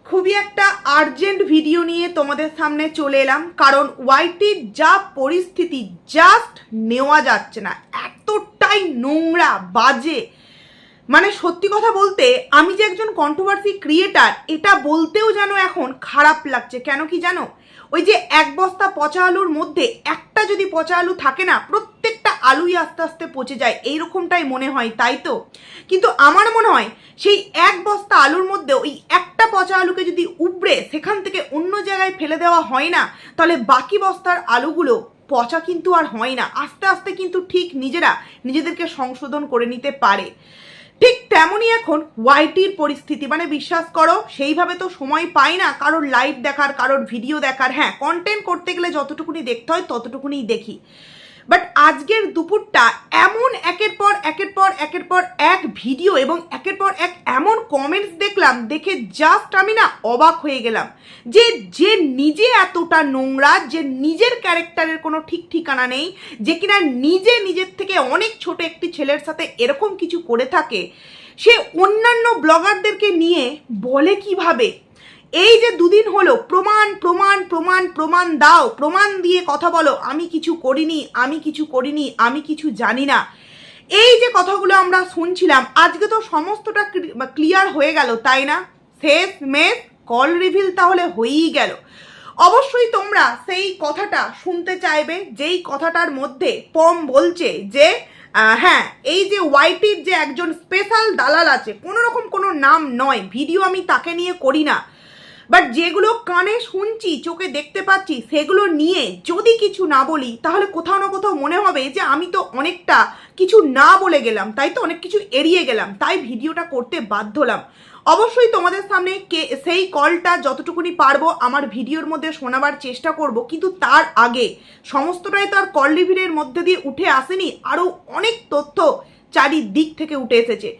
খুবই একটা urgent video নিয়ে তোমাদের সামনে চলে এলাম, কারণ ওয়াইটির যা পরিস্থিতি জাস্ট নেওয়া যাচ্ছে না। এতটাই নোংরা বাজে, মানে সত্যি কথা বলতে আমি যে একজন কন্ট্রোভার্সি ক্রিয়েটার এটা বলতেও যেন এখন খারাপ লাগছে। কেন কি জানো, ওই যে এক বস্তা পচা আলুর মধ্যে একটা যদি পচা আলু থাকে না, প্রত্যেকটা আলুই আস্তে আস্তে পচে যায়, এইরকমটাই মনে হয়, তাই তো? কিন্তু আমার মনে হয় সেই এক বস্তা আলুর মধ্যে ওই একটা পচা আলুকে যদি উপড়ে সেখান থেকে অন্য জায়গায় ফেলে দেওয়া হয় না, তাহলে বাকি বস্তার আলুগুলো পচা কিন্তু আর হয় না, আস্তে আস্তে কিন্তু ঠিক নিজেদেরকে সংশোধন করে নিতে পারে। ঠিক তেমনই এখন ওয়াইটির পরিস্থিতি, মানে বিশ্বাস করো সেইভাবে তো সময় পাই না কারোর লাইভ দেখার, কারোর ভিডিও দেখার। হ্যাঁ, কন্টেন্ট করতে গেলে যতটুকুনি দেখতে হয় ততটুকুনি দেখি, বাট আজকের দুপুরটা এমন একের পর এক ভিডিও এবং একের পর এক এমন কমেন্টস দেখলাম, দেখে জাস্ট আমি না অবাক হয়ে গেলাম যে নিজে এতটা নোংরা, যে নিজের ক্যারেক্টারের কোনো ঠিক ঠিকানা নেই, যে কিনা নিজের থেকে অনেক ছোট একটি ছেলের সাথে এরকম কিছু করে থাকে, সে অন্যান্য ব্লগারদেরকে নিয়ে বলে কিভাবে এই যে দুদিন হলো প্রমাণ প্রমাণ প্রমাণ প্রমাণ দাও, প্রমাণ দিয়ে কথা বলো, আমি কিছু করিনি, আমি কিছু জানি না, এই যে কথাগুলো আমরা শুনছিলাম, আজকে তো সমস্তটা ক্লিয়ার হয়ে গেল, তাই না? শেষ মেশ কল রিভিল তাহলে হয়েই গেল। অবশ্যই তোমরা সেই কথাটা শুনতে চাইবে, যেই কথাটার মধ্যে পম বলছে যে হ্যাঁ, এই যে ওয়াইটির যে একজন স্পেশাল দালাল আছে, কোনো রকম কোনো নাম নয়, ভিডিও আমি তাকে নিয়ে করি না, বাট যেগুলো কানে শুনছি, চোখে দেখতে পাচ্ছি, সেগুলো নিয়ে যদি কিছু না বলি তাহলে কোথাও না কোথাও মনে হবে যে আমি তো অনেকটা কিছু না বলে গেলাম, তাই তো অনেক কিছু এড়িয়ে গেলাম, তাই ভিডিওটা করতে বাধ্য হলাম। অবশ্যই তোমাদের সামনে সেই কলটা যতটুকুনি পারবো আমার ভিডিওর মধ্যে শোনাবার চেষ্টা করব, কিন্তু তার আগে সমস্তটাই তো আর কল রিভিলের মধ্যে দিয়ে উঠে আসেনি, আরও অনেক তথ্য চারিদিক থেকে উঠে এসেছে।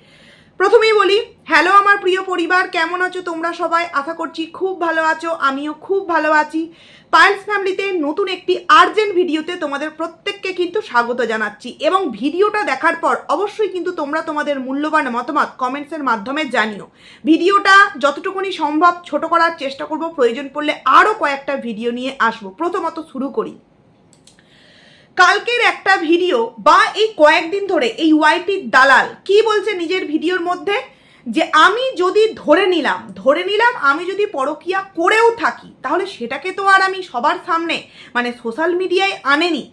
প্রথমেই বলি, হ্যালো আমার প্রিয় পরিবার, কেমন আছো তোমরা সবাই? আশা করছি খুব ভালো আছো, আমিও খুব ভালো আছি। পায়েলস ফ্যামিলিতে নতুন একটি আর্জেন্ট ভিডিওতে তোমাদের প্রত্যেককে কিন্তু স্বাগত জানাচ্ছি, এবং ভিডিওটা দেখার পর অবশ্যই কিন্তু তোমরা তোমাদের মূল্যবান মতামত কমেন্টসের মাধ্যমে জানিও। ভিডিওটা যতটুকুনি সম্ভব ছোট করার চেষ্টা করব, প্রয়োজন পড়লে আরও কয়েকটা ভিডিও নিয়ে আসবো। প্রথমত শুরু করি কালকের একটা ভিডিও, বা এই কয়েকদিন ধরে এই ওয়াইটির দালাল কি বলছে নিজের ভিডিওর মধ্যে, যে আমি যদি ধরে নিলাম আমি যদি পরকীয়া করেও থাকি, তাহলে সেটাকে তো আর আমি সবার সামনে মানে সোশ্যাল মিডিয়ায় আনেনি,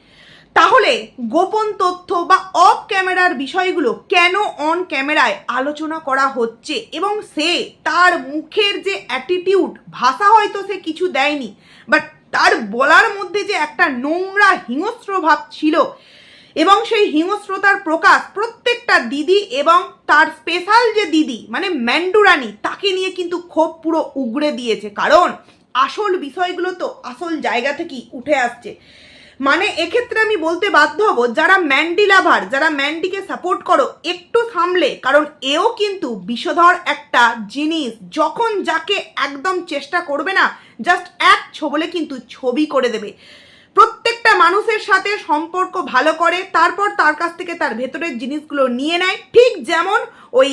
তাহলে গোপন তথ্য বা অফ ক্যামেরার বিষয়গুলো কেন অন ক্যামেরায় আলোচনা করা হচ্ছে, এবং সে তার মুখের যে অ্যাটিটিউড, ভাষা হয়তো সে কিছু দেয়নি, বাট তার বলার মধ্যে যে একটা নোংরা হিংস্র ভাব ছিল, এবং সেই হিংস্রতার প্রকাশ প্রত্যেকটা দিদি এবং তার স্পেশাল যে দিদি মানে ম্যান্ডুরানি, তাকে নিয়ে কিন্তু ক্ষোভ পুরো উগড়ে দিয়েছে, কারণ আসল বিষয়গুলো তো আসল জায়গা থেকেই উঠে আসছে। মানে এক্ষেত্রে আমি বলতে বাধ্য হব, যারা ম্যান্ডি লাভার, যারা ম্যান্ডিকে সাপোর্ট করো, একটু থামলে, কারণ এও কিন্তু বিষধর একটা জিনিস, যখন যাকে একদম চেষ্টা করবে না, জাস্ট এক ছোবলে কিন্তু ছবি করে দেবে। প্রত্যেকটা মানুষের সাথে সম্পর্ক ভালো করে, তারপর তার কাছ থেকে তার ভেতরের জিনিসগুলো নিয়ে নেয়, ঠিক যেমন ওই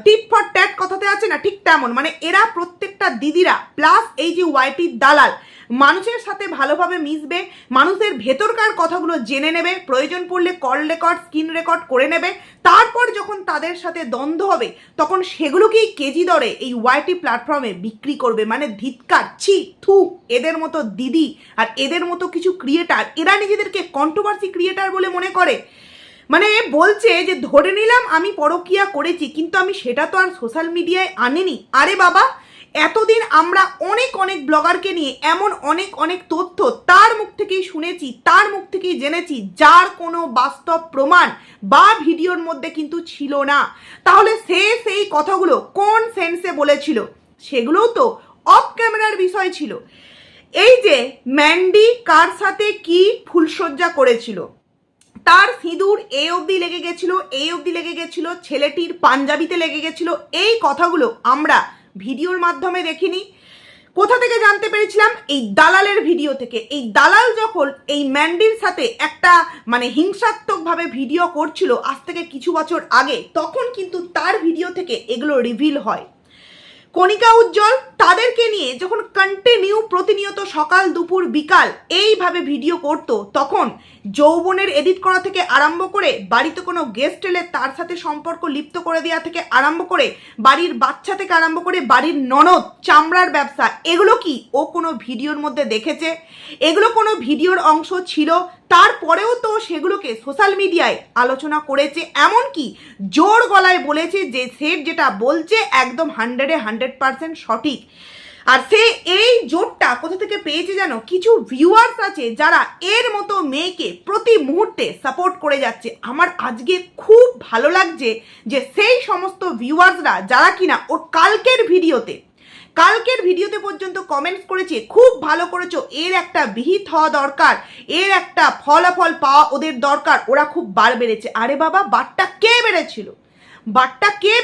টিপ ফর ট্যাট কথাতে আছে না, ঠিক তেমন। মানে এরা প্রত্যেকটা দিদিরা প্লাস এই যে ওয়াইটির দালাল মানুষের সাথে ভালোভাবে মিশবে, মানুষের ভেতরকার কথাগুলো জেনে নেবে, প্রয়োজন পড়লে কল রেকর্ড, স্ক্রিন রেকর্ড করে নেবে, তারপর যখন তাদের সাথে দ্বন্দ্ব হবে তখন সেগুলোকেই কেজি দরে এই ওয়াইটি প্ল্যাটফর্মে বিক্রি করবে। মানে ধিৎকার, ছি, থু, এদের মতো দিদি আর এদের মতো কিছু ক্রিয়েটার, এরা নিজেদেরকে কন্ট্রোভার্সি ক্রিয়েটার বলে মনে করে। মানে বলছে যে ধরে নিলাম আমি পরকীয়া করেছি, কিন্তু আমি সেটা তো আর সোশ্যাল মিডিয়ায় আনিনি। আরে বাবা, এতদিন আমরা অনেক ব্লগারকে নিয়ে এমন অনেক তথ্য তার মুখ থেকেই শুনেছি, তার মুখ থেকেই জেনেছি, যার কোনো বাস্তব প্রমাণ বা ভিডিওর মধ্যে কিন্তু ছিল না। তাহলে সে সেই কথাগুলো কোন সেন্সে বলেছিল? সেগুলোও তো অফ ক্যামেরার বিষয় ছিল। এই যে ম্যান্ডি কার সাথে কি ফুলসজ্জা করেছিল, তার সিঁদুর এই অবধি লেগে গেছিল, ছেলেটির পাঞ্জাবিতে লেগে গেছিল, এই কথাগুলো আমরা ভিডিওর মাধ্যমে দেখিনি। কোথা থেকে জানতে পেরেছিলাম? এই দালালের ভিডিও থেকে। এই দালাল যখন এই ম্যান্ডির সাথে একটা মানে হিংসাত্মকভাবে ভিডিও করছিল আজ থেকে কিছু বছর আগে, তখন কিন্তু তার ভিডিও থেকে এগুলো রিভিল হয়। কণিকা উজ্জ্বল তাদেরকে নিয়ে যখন কন্টিনিউ প্রতিনিয়ত সকাল দুপুর বিকাল এইভাবে ভিডিও করতো, তখন যৌবনের এডিট করা থেকে আরম্ভ করে বাড়িতে কোনো গেস্ট এলে তার সাথে সম্পর্ক লিপ্ত করে দেওয়া থেকে আরম্ভ করে বাড়ির বাচ্চা থেকে আরম্ভ করে বাড়ির ননদ, চামড়ার ব্যবসা, এগুলো কি ও কোনো ভিডিওর মধ্যে দেখেছে? এগুলো কোনো ভিডিওর অংশ ছিল? তারপরেও তো সেগুলোকে সোশ্যাল মিডিয়ায় আলোচনা করেছে, এমনকি জোর গলায় বলেছে যে সে যেটা বলছে একদম 100% সঠিক। আর সে এই জোরটা কোথা থেকে পেয়েছে জানো? কিছু ভিউয়ার্স আছে যারা এর মতো মেয়েকে প্রতি মুহূর্তে সাপোর্ট করে যাচ্ছে। আমার আজকে খুব ভালো লাগছে যে সেই সমস্ত ভিউয়ার্সরা যারা কিনা ওর কালকের ভিডিওতে পর্যন্ত কমেন্টস করেছে, খুব ভালো করেছো, এর একটা বিহিত হওয়া দরকার, এর একটা ফলাফল পাওয়া ওদের দরকার, ওরা খুব বার বেড়েছে। আরে বাবা, বারটা কে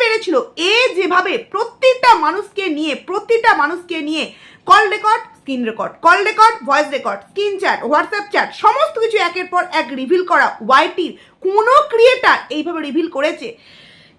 বেড়েছিল? এ যেভাবে প্রতিটা মানুষকে নিয়ে call record, screen record, call record, voice record, screen chat, WhatsApp chat, সমস্ত কিছু একের পর এক রিভিল করা ওয়াইটির কোনো ক্রিয়েটার এইভাবে রিভিল করেছে?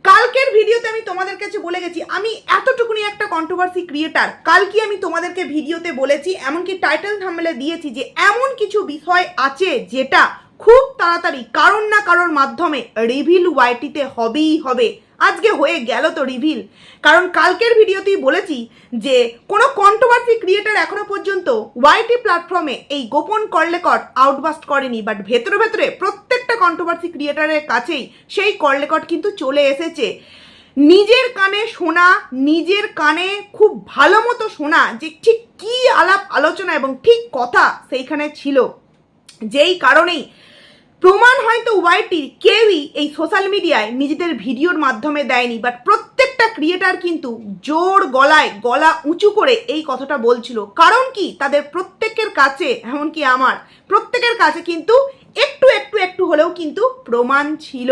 কালকের ভিডিওতে আমি তোমাদের কাছে বলে গেছি আমি এতটুকুনি একটা কন্ট্রোভার্সি ক্রিয়েটার। কালকে আমি তোমাদেরকে ভিডিওতে বলেছি, এমনকি টাইটেল থাম্বনেলে দিয়েছি যে এমন কিছু বিষয় আছে যেটা খুব তাড়াতাড়ি কারোর না কারোর মাধ্যমে রিভিল ওয়াইটিতে হবেই হবে। আজকে হয়ে গেল তো রিভিল। কারণ কালকের ভিডিওতেই বলেছি যে কোনো কন্ট্রোভার্সি ক্রিয়েটার এখনো পর্যন্ত ওয়াইটি প্ল্যাটফর্মে এই গোপন কল রেকর্ড আউটবাস্ট করেনি, বাট ভেতরে প্রত্যেকটা কন্ট্রোভার্সি ক্রিয়েটারের কাছেই সেই কল রেকর্ড কিন্তু চলে এসেছে। নিজের কানে শোনা, নিজের কানে খুব ভালো মতো শোনা যে ঠিক কী আলাপ আলোচনা এবং ঠিক কথা সেইখানে ছিল, যেই কারণেই প্রমাণ হয়তো ওয়াইটির কেউই এই সোশ্যাল মিডিয়ায় নিজেদের ভিডিওর মাধ্যমে দেয়নি, বাট প্রত্যেকটা ক্রিয়েটার কিন্তু জোর গলায় গলা উঁচু করে এই কথাটা বলছিল। কারণ কি, তাদের প্রত্যেকের কাছে, এমনকি আমার প্রত্যেকের কাছে কিন্তু একটু হলেও কিন্তু প্রমাণ ছিল।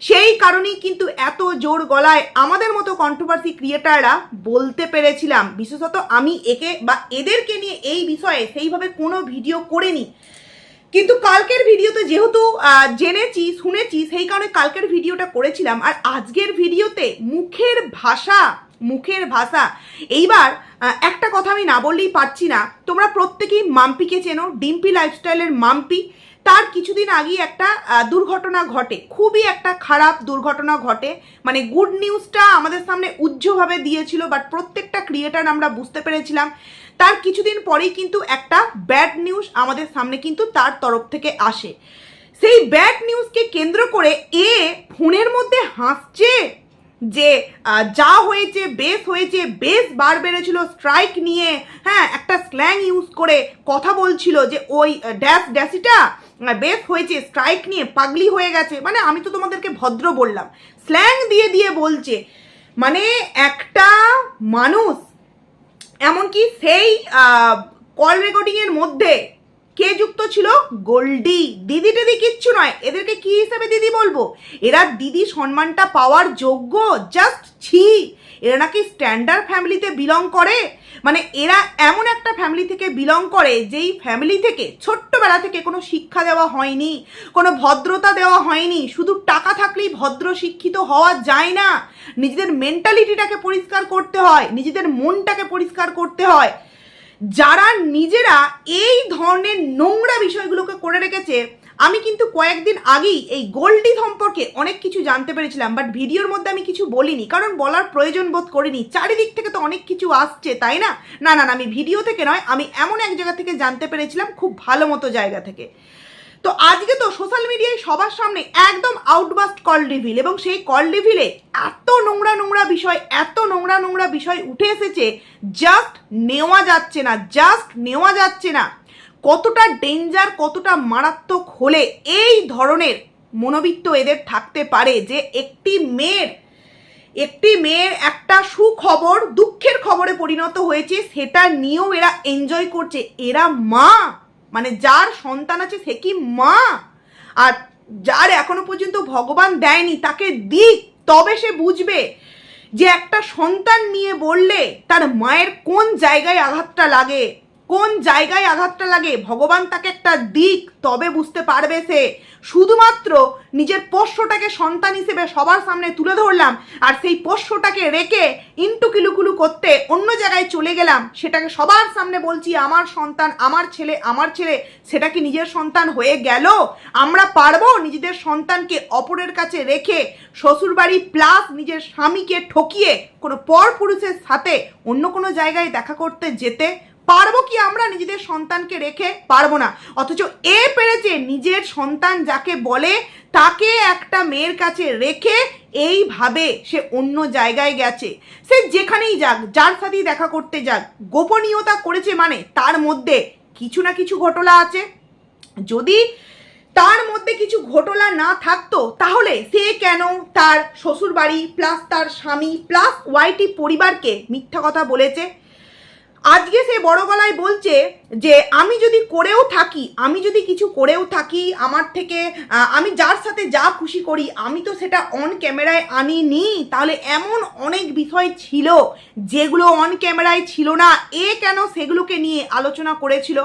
সেই কারণেই কিন্তু এত জোর গলায় আমাদের মতো কন্ট্রোভার্সি ক্রিয়েটাররা বলতে পেরেছিলাম। বিশেষত আমি একে বা এদেরকে নিয়ে এই বিষয়ে সেইভাবে কোনো ভিডিও করিনি, কিন্তু কালকের ভিডিওতে যেহেতু জেনেছি শুনেছি সেই কারণে কালকের ভিডিওটা করেছিলাম। আর আজকের ভিডিওতে মুখের ভাষা এইবার একটা কথা আমি না বললেই পারছি না। তোমরা প্রত্যেকেই মাম্পিকে চেনো, ডিম্পি লাইফস্টাইলের মাম্পি। তার কিছুদিন আগেই একটা দুর্ঘটনা ঘটে, খুবই একটা খারাপ দুর্ঘটনা ঘটে। মানে গুড নিউজটা আমাদের সামনে উজ্জ্বলভাবে দিয়েছিল, বাট প্রত্যেকটা ক্রিয়েটার আমরা বুঝতে পেরেছিলাম। তার কিছুদিন পরেই কিন্তু একটা ব্যাড নিউজ আমাদের সামনে কিন্তু তার তরফ থেকে আসে। সেই ব্যাড নিউজকে কেন্দ্র করে এ ফোনের মধ্যে হাসছে যে যা হয়েছে বেশ বার বেড়েছিল স্ট্রাইক নিয়ে, হ্যাঁ, একটা স্ল্যাং ইউজ করে কথা বলছিল যে ওই ড্যাসিটা বেশ হয়েছে, স্ট্রাইক নিয়ে পাগলি হয়ে গেছে। মানে আমি তো তোমাদেরকে ভদ্র বললাম, স্ল্যাং দিয়ে বলছে। মানে একটা মানুষ, এমনকি সেই কল রেকর্ডিংয়ের মধ্যে কে যুক্ত ছিল? গোল্ডি। দিদি টেদি কিচ্ছু নয়, এদেরকে কি হিসাবে দিদি বলবো? এরা দিদি সম্মানটা পাওয়ার যোগ্য? জাস্ট ছি। এরা নাকি স্ট্যান্ডার্ড ফ্যামিলিতে বিলং করে। মানে এরা এমন একটা ফ্যামিলি থেকে বিলং করে যেই ফ্যামিলি থেকে ছোট্টবেলা থেকে কোনো শিক্ষা দেওয়া হয়নি, কোনো ভদ্রতা দেওয়া হয়নি। শুধু টাকা থাকলেই ভদ্র শিক্ষিত হওয়া যায় না, নিজেদের মেন্টালিটিটাকে পরিষ্কার করতে হয়, নিজেদের মনটাকে পরিষ্কার করতে হয়। যারা নিজেরা এই ধরনের নোংরা বিষয়গুলোকে করে রেখেছে, আমি কিন্তু কয়েকদিন আগেই এই গোল্ডি সম্পর্কে অনেক কিছু জানতে পেরেছিলাম, বাট ভিডিওর মধ্যে আমি কিছু বলিনি, কারণ বলার প্রয়োজন বোধ করিনি। চারিদিক থেকে তো অনেক কিছু আসছে, তাই না? না আমি ভিডিও থেকে নয়, আমি এমন এক জায়গা থেকে জানতে পেরেছিলাম, খুব ভালো মতো জায়গা থেকে। তো আজকে তো সোশ্যাল মিডিয়ায় সবার সামনে একদম আউটবাস্ট কল রিভিল, এবং সেই কল রিভিলে এত নোংরা বিষয় উঠে এসেছে, জাস্ট নেওয়া যাচ্ছে না। কতটা ডেঞ্জার, কতটা মারাত্মক হলে এই ধরনের মনোবৃত্ত এদের থাকতে পারে যে একটি মেয়ের একটা সুখবর দুঃখের খবরে পরিণত হয়েছে, সেটা নিয়েও এরা এনজয় করছে। এরা মা, মানে যার সন্তান আছে সে কি মা? আর যার এখনো পর্যন্ত ভগবান দেয়নি তাকে দিক, তবে সে বুঝবে যে একটা সন্তান নিয়ে বললে তার মায়ের কোন জায়গায় আঘাতটা লাগে, কোন জায়গায় আঘাতটা লাগে ভগবান তাকে একটা দিক, তবে বুঝতে পারবে সে। শুধুমাত্র নিজের পোষ্যটাকে সন্তান হিসেবে সবার সামনে তুলে ধরলাম, আর সেই পোষ্যটাকে রেখে ইন্টু কিলুকুলু করতে অন্য জায়গায় চলে গেলাম, সেটাকে সবার সামনে বলছি আমার সন্তান, আমার ছেলে, আমার ছেলে। সেটা কি নিজের সন্তান হয়ে গেল? আমরা পারবো নিজেদের সন্তানকে অপরের কাছে রেখে শ্বশুরবাড়ি প্লাস নিজের স্বামীকে ঠকিয়ে কোনো পর পুরুষের সাথে অন্য কোনো জায়গায় দেখা করতে যেতে? পারবো কি আমরা নিজেদের সন্তানকে রেখে? পারবো না। অথচ এ পেরেছে নিজের সন্তান যাকে বলে তাকে একটা মেয়ের কাছে রেখে এইভাবে সে অন্য জায়গায় গেছে। সে যেখানেই যাক, যার সাথেই দেখা করতে যাক, গোপনীয়তা করেছে মানে তার মধ্যে কিছু না কিছু ঘটনা আছে। যদি তার মধ্যে কিছু ঘটনা না থাকতো তাহলে সে কেন তার শ্বশুরবাড়ি প্লাস তার স্বামী প্লাস ওয়াইটি পরিবারকে মিথ্যা কথা বলেছে? আজকে সে বড় গলায় বলছে যে আমি যদি করেও থাকি, আমি যদি কিছু করেও থাকি, আমার থেকে আমি যার সাথে যা খুশি করি আমি তো সেটা অন ক্যামেরায় আনিনি। তাহলে এমন অনেক বিষয় ছিল যেগুলো অন ক্যামেরায় ছিল না, এ কেন সেগুলোকে নিয়ে আলোচনা করেছিল?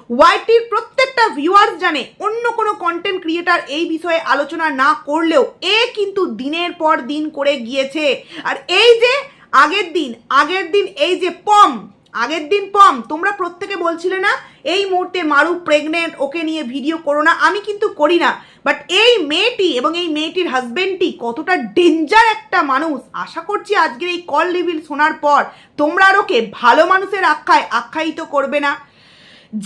ওয়াইটির প্রত্যেকটা ভিউয়ার্স জানে অন্য কোনো কন্টেন্ট ক্রিয়েটার এই বিষয়ে আলোচনা না করলেও এ কিন্তু দিনের পর দিন করে গিয়েছে। আর এই যে আগের দিন এই যে আগের দিন তোমরা প্রত্যেকে বলছিলে না এই মুহূর্তে মারু প্রেগনেন্ট, ওকে নিয়ে ভিডিও করো না। আমি কিন্তু করি না, বাট এই মেয়েটি এবং এই মেয়েটির হাজবেন্ডটি কতটা ডেঞ্জার একটা মানুষ, আশা করছি আজকের এই কল রিভিল শোনার পর তোমরা আর ওকে ভালো মানুষের আখ্যায়িত করবে না,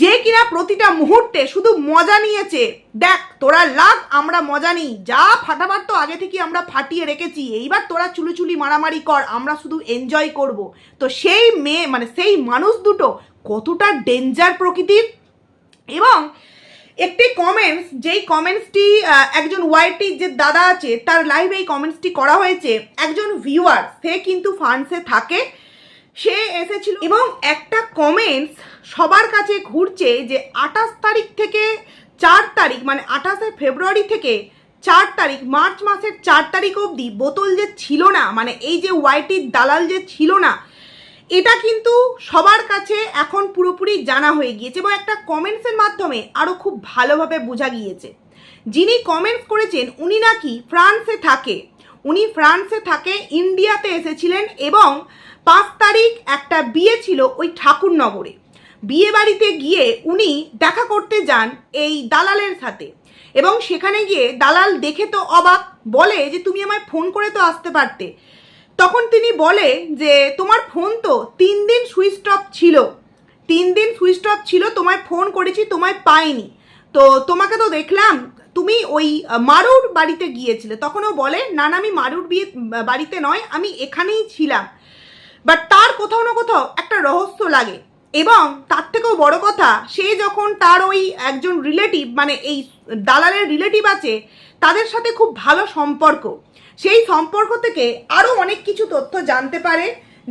যে কিনা প্রতিটা মুহূর্তে শুধু মজা নিয়েছে। দেখ তোরা লাগ, আমরা মজা নিই, যা ফাটাবার তো আগে থেকে আমরা ফাটিয়ে রেখেছি, এইবার তোরা চুলুচুলি মারামারি কর, আমরা শুধু এনজয় করব। তো সেই মেয়ে মানে সেই মানুষ দুটো কতটা ডেঞ্জার প্রকৃতির। এবং একটি কমেন্টস, যেই কমেন্টসটি একজন ওয়াইটির যে দাদা আছে তার লাইভে এই কমেন্টসটি করা হয়েছে। একজন ভিউয়ার, সে কিন্তু ফ্রান্সে থাকে, সে এসেছিল এবং একটা কমেন্টস সবার কাছে ঘুরছে যে 28 তারিখ থেকে 4 তারিখ মানে 28 ফেব্রুয়ারি থেকে 4 তারিখ মার্চ মাসের 4 তারিখ অবধি বোতল যে ছিল না, মানে এই যে ওয়াইটির দালাল যে ছিল না, এটা কিন্তু সবার কাছে এখন পুরোপুরি জানা হয়ে গিয়েছে এবং একটা কমেন্টসের মাধ্যমে আরও খুব ভালোভাবে বোঝা গিয়েছে। যিনি কমেন্টস করেছেন উনি নাকি ফ্রান্সে থাকে, ইন্ডিয়াতে এসেছিলেন এবং 5 তারিখ একটা বিয়ে ছিল ওই ঠাকুরনগরে। বিয়ে বাড়িতে গিয়ে উনি দেখা করতে যান এই দালালের সাথে এবং সেখানে গিয়ে দালাল দেখে তো অবাক, বলে যে তুমি আমায় ফোন করে তো আসতে পারতে। তখন তিনি বলে যে তোমার ফোন তো 3 দিন সুইচ অফ ছিল, তোমায় ফোন করেছি, তোমায় পাইনি, তো তোমাকে তো দেখলাম তুমি ওই মারুর বাড়িতে গিয়েছিলে। তখনও বলে না আমি মারুর বাড়িতে নয়, আমি এখানেই ছিলাম। বাট তার কোথাও না কোথাও একটা রহস্য লাগে। এবং তার থেকেও বড় কথা, সে যখন তার ওই একজন রিলেটিভ মানে এই দালালের রিলেটিভ আছে তাদের সাথে খুব ভালো সম্পর্ক, সেই সম্পর্ক থেকে আরও অনেক কিছু তথ্য জানতে পারে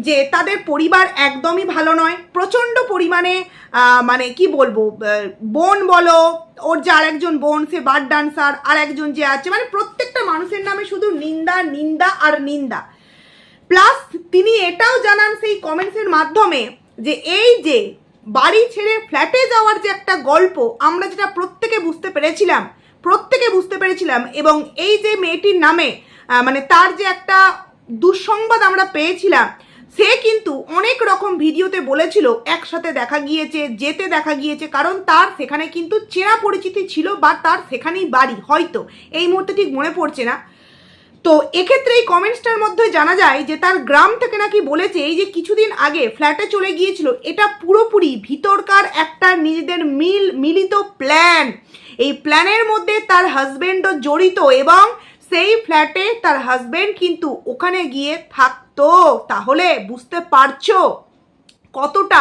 যে তাদের পরিবার একদমই ভালো নয়, প্রচণ্ড পরিমাণে মানে কি বলবো, বোন বলো, ওর যে আরেকজন বোন সে বার ডান্সার, আর একজন যে আছে, মানে প্রত্যেকটা মানুষের নামে শুধু নিন্দা আর নিন্দা। প্লাস তিনি এটাও জানান সেই কমেন্টসের মাধ্যমে যে এই যে বাড়ি ছেড়ে ফ্ল্যাটে যাওয়ার যে একটা গল্প আমরা যেটা প্রত্যেকে বুঝতে পেরেছিলাম এবং এই যে মেয়েটির নামে মানে তার যে একটা দুঃসংবাদ আমরা পেয়েছিলাম, সে কিন্তু অনেক রকম ভিডিওতে বলেছিল একসাথে যেতে দেখা গিয়েছে, কারণ তার সেখানে কিন্তু চেনা পরিচিতি ছিল বা তার সেখানেই বাড়ি, হয়তো এই মুহূর্তে ঠিক মনে পড়ছে না। তো এক্ষেত্রে এই কমেন্টসটার মধ্যে জানা যায় যে তার গ্রাম থেকে নাকি বলেছে এই যে কিছুদিন আগে ফ্ল্যাটে চলে গিয়েছিল, এটা পুরোপুরি ভিতরকার একটা নিজেদের মিলিত প্ল্যান। এই প্ল্যানের মধ্যে তার হাজবেন্ডও জড়িত এবং সেই ফ্ল্যাটে তার হাজবেন্ড কিন্তু ওখানে গিয়ে থাকতো। তাহলে বুঝতে পারছো কতটা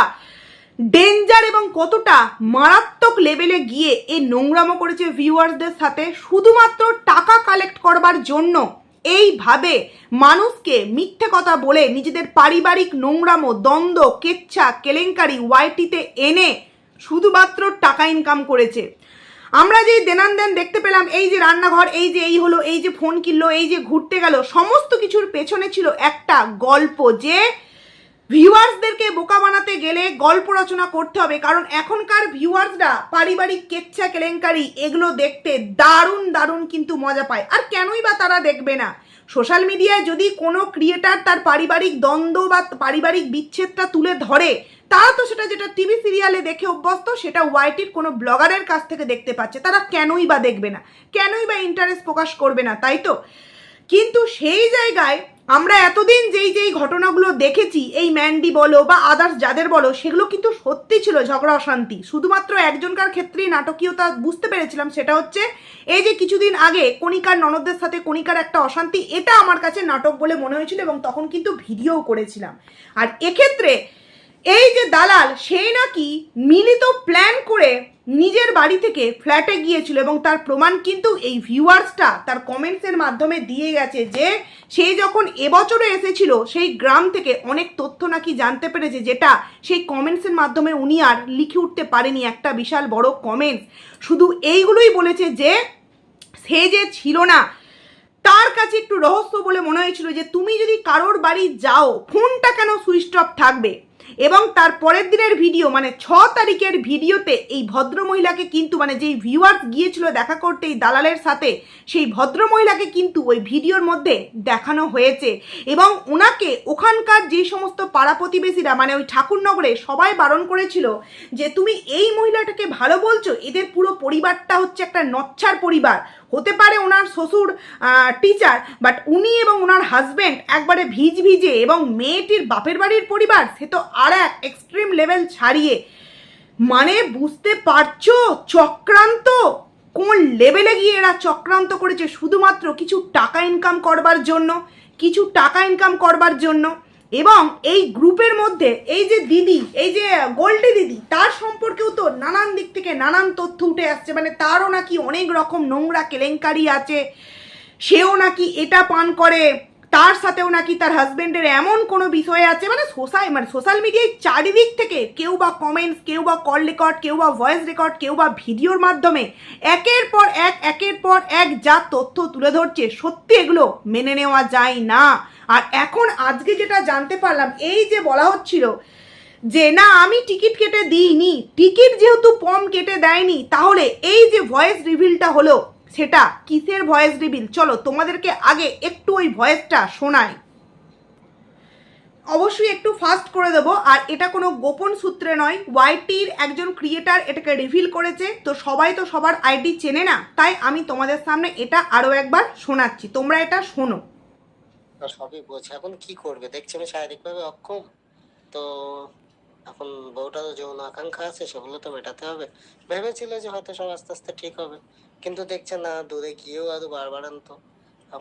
ডেঞ্জার এবং কতটা মারাত্মক লেভেলে গিয়ে এই নোংরামো করেছে ভিউয়ার্সদের সাথে, শুধুমাত্র টাকা কালেক্ট করবার জন্য এইভাবে মানুষকে মিথ্যে কথা বলে নিজেদের পারিবারিক নোংরামো, দ্বন্দ্ব, কেচ্ছা, কেলেঙ্কারি ওয়াইটিতে এনে শুধুমাত্র টাকা ইনকাম করেছে। আমরা যেই দেনানদেন দেখতে পেলাম, এই যে রান্নাঘর, এই যে এই হলো, এই যে ফোন কিনলো, এই যে ঘুরতে গেল, সমস্ত কিছুর পেছনে ছিল একটা গল্প যে ভিউয়ার্সদেরকে বোকা বানাতে গেলে গল্প রচনা করতে হবে, কারণ এখনকার ভিউয়ার্সরা পারিবারিক কেচ্ছা কেলেঙ্কারি এগুলো দেখতে দারুণ দারুণ কিন্তু মজা পায়। আর কেনই বা তারা দেখবে না? সোশ্যাল মিডিয়ায় যদি কোনো ক্রিয়েটার তার পারিবারিক দ্বন্দ্ব বা পারিবারিক বিচ্ছেদটা তুলে ধরে, তারা তো সেটা যেটা টিভি সিরিয়ালে দেখে অভ্যস্ত, সেটা ওয়াইটির কোনো ব্লগারের কাছ থেকে দেখতে পাচ্ছে, তারা কেনই বা দেখবে না, কেনই বা ইন্টারেস্ট প্রকাশ করবে না, তাই তো? কিন্তু সেই জায়গায় আমরা এতদিন যেই ঘটনাগুলো দেখেছি, এই ম্যান্ডি বলো বা আদার্স যাদের বলো, সেগুলো কিন্তু সত্যি ছিল ঝগড়া অশান্তি। শুধুমাত্র একজনকার ক্ষেত্রেই নাটকীয়তা বুঝতে পেরেছিলাম, সেটা হচ্ছে এই যে কিছুদিন আগে কণিকার ননদদের সাথে কণিকার একটা অশান্তি, এটা আমার কাছে নাটক বলে মনে হয়েছিল এবং তখন কিন্তু ভিডিও করেছিলাম। আর এক্ষেত্রে এই যে দালাল, সে নাকি মিলিত প্ল্যান করে নিজের বাড়ি থেকে ফ্ল্যাটে গিয়েছিল এবং তার প্রমাণ কিন্তু এই ভিউয়ার্সটা তার কমেন্টসের মাধ্যমে দিয়ে গেছে যে সে যখন এবছরে এসেছিল সেই গ্রাম থেকে অনেক তথ্য নাকি জানতে পেরেছে, যেটা সেই কমেন্টসের মাধ্যমে উনি আর লিখে উঠতে পারেনি। একটা বিশাল বড় কমেন্টস শুধু এইগুলোই বলেছে যে সে যে ছিল না, তার কাছে একটু রহস্য বলে মনে হয়েছিল যে তুমি যদি কারোর বাড়ি যাও ফোনটা কেন সুইচ অফ থাকবে। এবং তার পরের দিনের ভিডিও মানে 6 তারিখের ভিডিওতে এই ভদ্রমহিলাকে কিন্তু মানে যেই ভিউয়ার্স গিয়েছিল দেখা করতে এই দালালের সাথে, সেই ভদ্রমহিলাকে কিন্তু ওই ভিডিওর মধ্যে দেখানো হয়েছে এবং ওনাকে ওখানকার যে সমস্ত পাড়া প্রতিবেশীরা মানে ওই ঠাকুরনগরে সবাই বারণ করেছিল যে তুমি এই মহিলাটাকে ভালো বলছো, এদের পুরো পরিবারটা হচ্ছে একটা নচ্ছার পরিবার। হতে পারে ওনার শ্বশুর টিচার, বাট উনি এবং ওনার হাজব্যান্ড একবারে ভিজে এবং মেয়েটির বাপের বাড়ির পরিবার সে তো আর এক এক্সট্রিম লেভেল ছাড়িয়ে। মানে বুঝতে পারছো চক্রান্ত কোন লেভেলে গিয়ে এরা চক্রান্ত করেছে, শুধুমাত্র কিছু টাকা ইনকাম করবার জন্য। এবং এই গ্রুপের মধ্যে এই যে দিদি, এই যে গোল্ডি দিদি, তার সম্পর্কেও তো নানান দিক থেকে নানান তথ্য উঠে আসছে। মানে তারও নাকি অনেক রকম নোংরা কেলেঙ্কারি আছে, সেও নাকি এটা পান করে, তার সাথেও নাকি তার হাজবেন্ডের এমন কোনো বিষয় আছে। মানে সোশ্যাল মিডিয়ায় চারিদিক থেকে কেউ বা কমেন্টস, কেউ বা কল রেকর্ড, কেউ বা ভয়েস রেকর্ড, কেউ বা ভিডিওর মাধ্যমে একের পর এক যা তথ্য তুলে ধরছে, সত্যি এগুলো মেনে নেওয়া যায় না। আর এখন আজকে যেটা জানতে পারলাম, এই যে বলা হচ্ছিল যে না আমি টিকিট কেটে দিইনি, টিকিট যেহেতু পম কেটে দেয়নি, তাহলে এই যে ভয়েস রিভিলটা হলো সেটা কিসের ভয়েস রিভিল? চলো তোমাদেরকে আগে একটু ওই ভয়েসটা শোনাই। অবশ্যই একটু ফাস্ট করে দেবো। আর এটা কোনো গোপন সূত্রে নয়, ওয়াইটির একজন ক্রিয়েটার এটাকে রিভিল করেছে, তো সবাই তো সবার আইডি চেনে না, তাই আমি তোমাদের সামনে এটা আরও একবার শোনাচ্ছি, তোমরা এটা শোনো। সবই বোঝে, এখন কি করবে? দেখছি আমি শারীরিকভাবে অক্ষম, তো এখন বউটা তো যৌন আকাঙ্ক্ষা আছে, সেগুলো তো মেটাতে হবে। ভেবেছিল যে হয়তো সব আস্তে আস্তে ঠিক হবে, কিন্তু দেখছে না, দূরে গিয়েও আরো বারবার আনতো।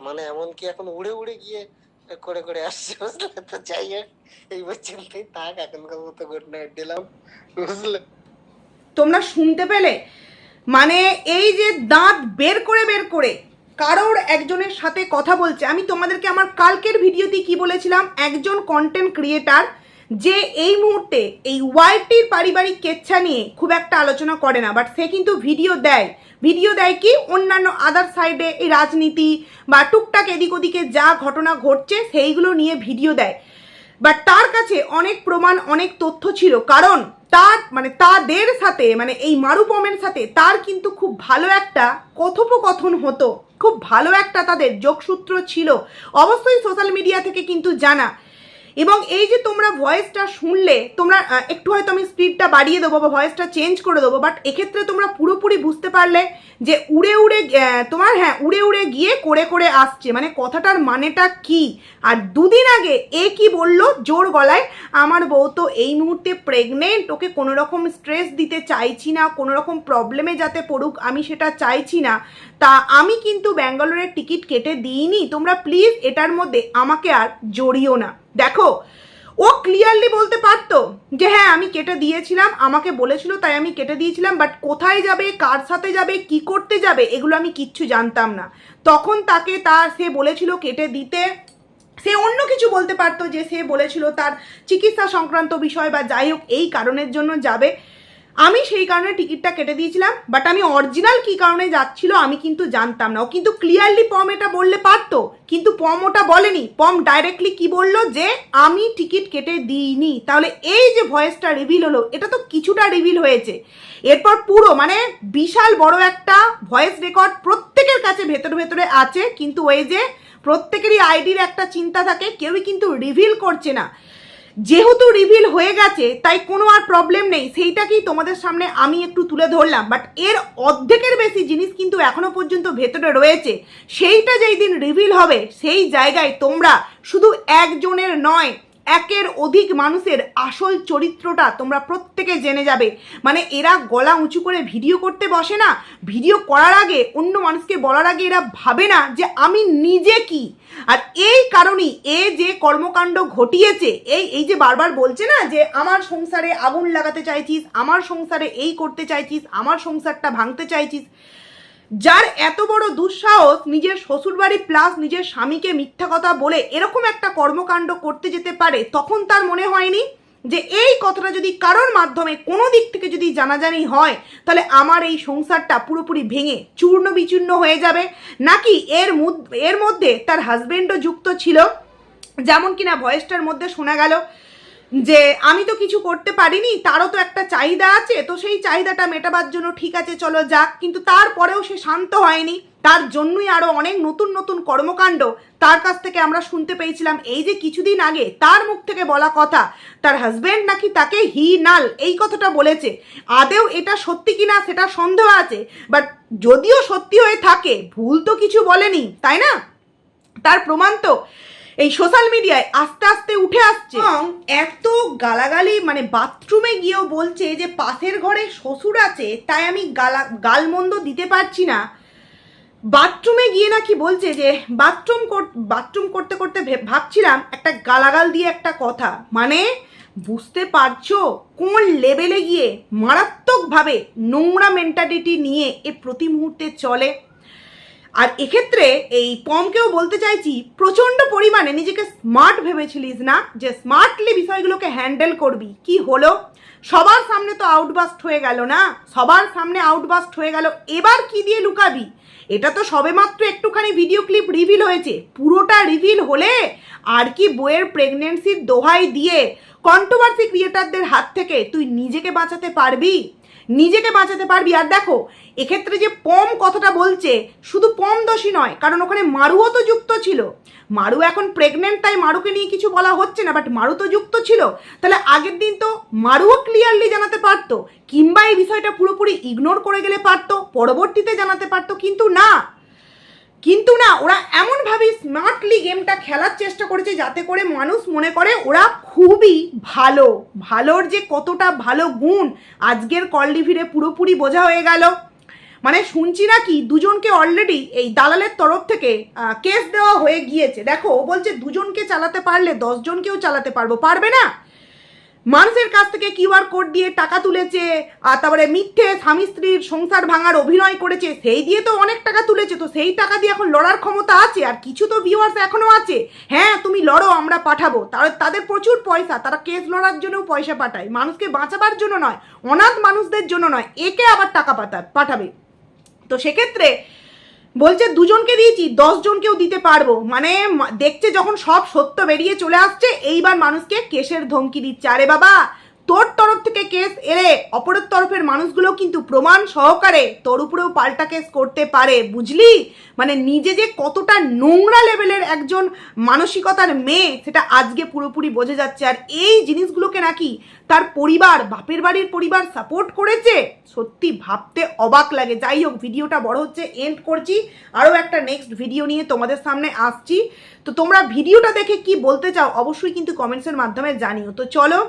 মানে এমনকি এখন উড়ে উড়ে গিয়ে করে আসছে, বুঝলে? তো যাই হোক, এই পর্যন্তই থাক, এখনকার মতো গুড নাইট দিলাম, বুঝলে? তোমরা শুনতে পেলে? মানে এই যে দাঁত বের করে কারোর একজনের সাথে কথা বলছে। আমি তোমাদেরকে আমার কালকের ভিডিওতে কি বলেছিলাম, একজন কন্টেন্ট ক্রিয়েটার যে এই মুহূর্তে এই ওয়াইটির পারিবারিক কেচ্ছা নিয়ে খুব একটা আলোচনা করে না, বাট সে কিন্তু ভিডিও দেয় কি অন্যান্য আদার সাইডে এই রাজনীতি বা টুকটাক এদিক ওদিকে যা ঘটনা ঘটছে সেইগুলো নিয়ে ভিডিও দেয়। বাট তার কাছে অনেক প্রমাণ, অনেক তথ্য ছিল, কারণ তাদের সাথে মানে এই মারুপমের সাথে তার কিন্তু খুব ভালো একটা কথোপকথন হতো, খুব ভালো একটা তাদের যোগসূত্র ছিল, অবশ্যই সোশ্যাল মিডিয়া থেকে কিন্তু জানা। এবং এই যে তোমরা ভয়েসটা শুনলে, তোমরা একটু হয়তো আমি স্পিডটা বাড়িয়ে দেবো বা ভয়েসটা চেঞ্জ করে দেবো, বাট এক্ষেত্রে তোমরা পুরোপুরি বুঝতে পারলে যে উড়ে উড়ে গিয়ে করে আসছে, মানে কথাটার মানেটা কি। আর দুদিন আগে এ কি বললো জোর গলায়, আমার বউ তো এই মুহূর্তে প্রেগনেন্ট, ওকে কোনো রকম স্ট্রেস দিতে চাইছি না, কোনো রকম প্রবলেমে যাতে পড়ুক আমি সেটা চাইছি না, তা আমি কিন্তু ব্যাঙ্গালোরের টিকিট কেটে দিইনি, তোমরা প্লিজ এটার মধ্যে আমাকে আর জড়িও না। দেখো, ও ক্লিয়ারলি বলতে পারতো যে হ্যাঁ আমি কেটে দিয়েছিলাম, আমাকে বলেছিল তাই আমি কেটে দিয়েছিলাম, বাট কোথায় যাবে, কার সাথে যাবে, কি করতে যাবে, এগুলো আমি কিচ্ছু জানতাম না। তখন সে বলেছিল কেটে দিতে, সে অন্য কিছু বলতে পারতো, যে সে বলেছিল তার চিকিৎসা সংক্রান্ত বিষয় বা যাই হোক এই কারণের জন্য যাবে। আমি সেই কারণে টিকিটটা কেটে দিয়েছিলাম, বাট আমি অরিজিনাল কি কারণে যাচ্ছিল আমি কিন্তু জানতাম না। ও কিন্তু ক্লিয়ারলি পম এটা বললে পারতো, কিন্তু পম ওটা বলেনি। পম ডাইরেক্টলি কি বললো যে আমি টিকিট কেটে দিইনি। তাহলে এই যে ভয়েসটা রিভিল হলো, এটা তো কিছুটা রিভিল হয়েছে। এরপর পুরো মানে বিশাল বড় একটা ভয়েস রেকর্ড প্রত্যেকের কাছে ভেতরে ভেতরে আছে, কিন্তু ওই যে প্রত্যেকেরই আইডির একটা চিন্তা থাকে, কেউই কিন্তু রিভিল করছে না। যেহেতু রিভিল হয়ে গেছে তাই কোনো আর প্রবলেম নেই, সেইটাকেই তোমাদের সামনে আমি একটু তুলে ধরলাম। বাট এর অর্ধেকের বেশি জিনিস কিন্তু এখনো পর্যন্ত ভেতরে রয়েছে। সেইটা যেই দিন রিভিল হবে সেই জায়গায় তোমরা শুধু একজনের নয়, একের অধিক মানুষের আসল চরিত্রটা তোমরা প্রত্যেকে জেনে যাবে। মানে এরা গলা উঁচু করে ভিডিও করতে বসে না, ভিডিও করার আগে অন্য মানুষকে বলার আগে এরা ভাবে না যে আমি নিজে কি। আর এই কারণেই এ যে কর্মকাণ্ড ঘটিয়েছে, এই যে বারবার বলছে না যে আমার সংসারে আগুন লাগাতে চাইছিস, আমার সংসারে এই করতে চাইছিস, আমার সংসারটা ভাঙতে চাইছিস, যার এত বড় দুঃসাহস নিজের শ্বশুরবাড়ি প্লাস নিজের স্বামীকে মিথ্যা কথা বলে এরকম একটা কর্মকাণ্ড করতে যেতে পারে, তখন তার মনে হয়নি যে এই কথাটা যদি কারোর মাধ্যমে কোনো দিক থেকে যদি জানাজানি হয় তাহলে আমার এই সংসারটা পুরোপুরি ভেঙে চূর্ণ বিচূর্ণ হয়ে যাবে। নাকি এর মধ্যে তার হাজবেন্ডও যুক্ত ছিল, যেমন কিনা ভয়েসটার মধ্যে শোনা গেল যে আমি তো কিছু করতে পারিনি, তারও তো একটা চাহিদা আছে, তো সেই চাহিদাটা মেটাবার জন্য ঠিক আছে চলো যাক। কিন্তু তারপরেও সে শান্ত হয়নি, তার জন্যই আরও অনেক নতুন নতুন কর্মকাণ্ড তার কাছ থেকে আমরা শুনতে পেয়েছিলাম। এই যে কিছুদিন আগে তার মুখ থেকে বলা কথা, তার হাজবেন্ড নাকি তাকে হি নাল এই কথাটা বলেছে, আদেও এটা সত্যি কিনা সেটা সন্দেহ আছে। বাট যদিও সত্যি হয়ে থাকে, ভুল তো কিছু বলেনি, তাই না? তার প্রমাণ তো এই সোশ্যাল মিডিয়ায় আস্তে আস্তে উঠে আসছে। এবং এত গালাগালি, মানে বাথরুমে গিয়েও বলছে যে পাশের ঘরে শ্বশুর আছে তাই আমি গালমন্দ দিতে পারছি না। বাথরুমে গিয়ে নাকি বলছে যে বাথরুম করতে করতে ভাবছিলাম একটা গালাগাল দিয়ে একটা কথা। মানে বুঝতে পারছো কোন লেভেলে গিয়ে মারাত্মকভাবে নোংরা মেন্টালিটি নিয়ে এ প্রতি মুহূর্তে চলে। আর এক্ষেত্রে এই পমকেও বলতে চাইছি, প্রচণ্ড পরিমাণে নিজেকে স্মার্ট ভেবেছিলিস না যে স্মার্টলি বিষয়গুলোকে হ্যান্ডেল করবি, কি হলো? সবার সামনে তো আউটবাস্ট হয়ে গেল না, সবার সামনে আউটবাস্ট হয়ে গেল, এবার কি দিয়ে লুকাবি? এটা তো সবেমাত্র একটুখানি ভিডিও ক্লিপ রিভিল হয়েছে, পুরোটা রিভিল হলে আর কি বইয়ের প্রেগনেন্সির দোহাই দিয়ে কন্ট্রোভার্সি ক্রিয়েটারদের হাত থেকে তুই নিজেকে বাঁচাতে পারবি? নিজেকে বাঁচাতে পারবি? আর দেখো এক্ষেত্রে যে পম কথাটা বলছে, শুধু পম দোষী নয়, কারণ ওখানে মারুও তো যুক্ত ছিল। মারু এখন প্রেগনেন্ট তাই মারুকে নিয়ে কিছু বলা হচ্ছে না, বাট মারু তো যুক্ত ছিল। তাহলে আগের দিন তো মারুও ক্লিয়ারলি জানাতে পারতো, কিংবা এই বিষয়টা পুরোপুরি ইগনোর করে গেলে পারতো, পরবর্তীতে জানাতে পারতো। কিন্তু না, ওরা এমনভাবে স্মার্টলি গেমটা খেলার চেষ্টা করেছে যাতে করে মানুষ মনে করে ওরা খুবই ভালো। ভালোর যে কতটা ভালো গুণ আজকের কল রিভিলে পুরোপুরি বোঝা হয়ে গেল। মানে শুনছি নাকি দুজনকে অলরেডি এই দালালের তরফ থেকে কেস দেওয়া হয়ে গিয়েছে। দেখো ও বলছে দুজনকে চালাতে পারলে 10 জনকেও চালাতে পারবো, পারবে না? মানুষের কাছ থেকে কিউআর কোড দিয়ে টাকা তুলেছে, আর তারপরে মিথ্যে স্বামী স্ত্রীর সংসার ভাঙার অভিনয় করেছে, সেই দিয়ে তো অনেক টাকা তুলেছে। তো সেই টাকা দিয়ে এখন লড়ার ক্ষমতা আছে, আর কিছু তো ভিউয়ার্স এখনো আছে, হ্যাঁ তুমি লড়ো আমরা পাঠাবো। তাদের প্রচুর পয়সা, তারা কেস লড়ার জন্যও পয়সা পাঠায়, মানুষকে বাঁচাবার জন্য নয়, অনাথ মানুষদের জন্য নয়, একে আবার টাকা পাঠাবে। তো সেক্ষেত্রে বলছে দুজনকে দিয়েছি, 10 জনকেও দিতে পারবো। মানে দেখছে যখন সব সত্য বেরিয়ে চলে আসছে, এইবার মানুষকে কেসের ধমকি দিচ্ছে। আরে বাবা, তোর তরফ থেকে কেস এলে অপরের তরফের মানুষগুলো কিন্তু প্রমাণ সহকারে তোর উপরেও পাল্টা কেস করতে পারে, বুঝলি? মানে নিজে যে কতটা নোংরা লেভেলের একজন মানসিকতার মেয়ে সেটা আজকে পুরোপুরি বোঝা যাচ্ছে। আর এই জিনিসগুলোকে নাকি তার পরিবার, বাপের বাড়ির পরিবার সাপোর্ট করেছে, সত্যি ভাবতে অবাক লাগে। যাই হোক, ভিডিওটা বড় হচ্ছে, এন্ড করছি। আরও একটা নেক্সট ভিডিও নিয়ে তোমাদের সামনে আসছি। তো তোমরা ভিডিওটা দেখে কি বলতে চাও অবশ্যই কিন্তু কমেন্টসের মাধ্যমে জানিও। তো চলো